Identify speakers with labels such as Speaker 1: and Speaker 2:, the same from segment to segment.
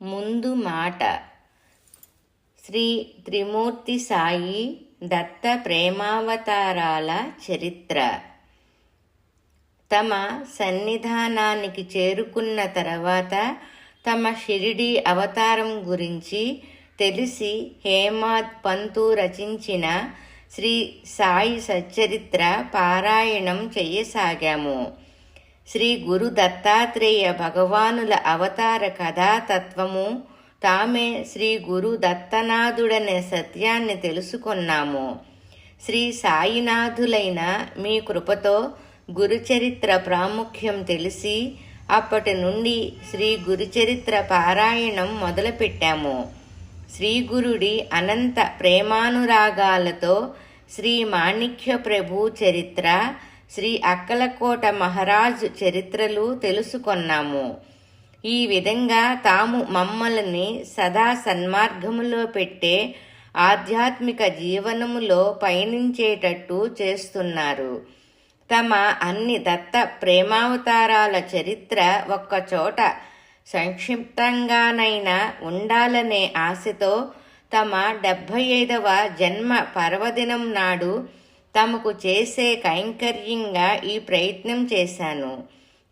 Speaker 1: ముందు మాట. శ్రీ త్రిమూర్తి సాయి దత్త ప్రేమావతారాల చరిత్ర. తమ సన్నిధానానికి చేరుకున్న తర్వాత తమ షిరిడీ అవతారం గురించి తెలిసి హేమాద్ పంతు రచించిన శ్రీ సాయి సచ్చరిత్ర పారాయణం చెయ్యసాగాము. శ్రీ గురు దత్తాత్రేయ భగవానుల అవతార కథాతత్వము తామే శ్రీ గురు దత్తనాథుడనే సత్యాన్ని తెలుసుకున్నాము. శ్రీ సాయినాథులైన మీ కృపతో గురుచరిత్ర ప్రాముఖ్యం తెలిసి అప్పటి నుండి శ్రీ గురుచరిత్ర పారాయణం మొదలుపెట్టాము. శ్రీ గురుడి అనంత ప్రేమానురాగాలతో శ్రీ మాణిక్య ప్రభు చరిత్ర, శ్రీ అక్కలకోట మహారాజు చరిత్రలు తెలుసుకొన్నాము. ఈ విధంగా తాము మమ్మల్ని సదా సన్మార్గములో పెట్టే ఆధ్యాత్మిక జీవనములో పయనించేటట్టు చేస్తున్నారు. తమ అన్ని దత్త ప్రేమావతారాల చరిత్ర ఒక్కచోట సంక్షిప్తంగానైనా ఉండాలనే ఆశతో తమ 75వ జన్మ పర్వదినం నాడు తమకు చేసే కైంకర్యంగా ఈ ప్రయత్నం చేశాను.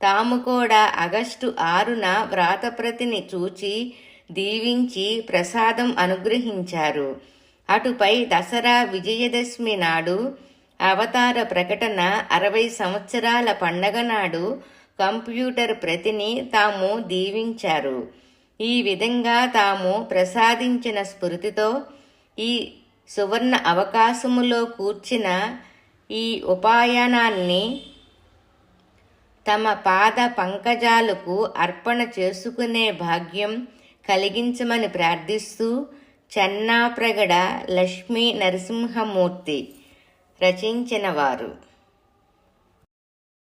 Speaker 1: తాము కూడా ఆగస్టు 6న వ్రాతప్రతిని చూచి దీవించి ప్రసాదం అనుగ్రహించారు. అటుపై దసరా విజయదశమి నాడు అవతార ప్రకటన 60 సంవత్సరాల పండగ నాడు కంప్యూటర్ ప్రతిని తాము దీవించారు. ఈ విధంగా తాము ప్రసాదించిన స్ఫూర్తితో ఈ సువర్ణ అవకాశములో కూర్చిన ఈ ఉపాయనాన్ని తమ పాద పంకజాలకు అర్పణ చేసుకునే భాగ్యం కలిగించమని ప్రార్థిస్తూ చెన్నాప్రగడ లక్ష్మీ నరసింహమూర్తి రచించినవారు.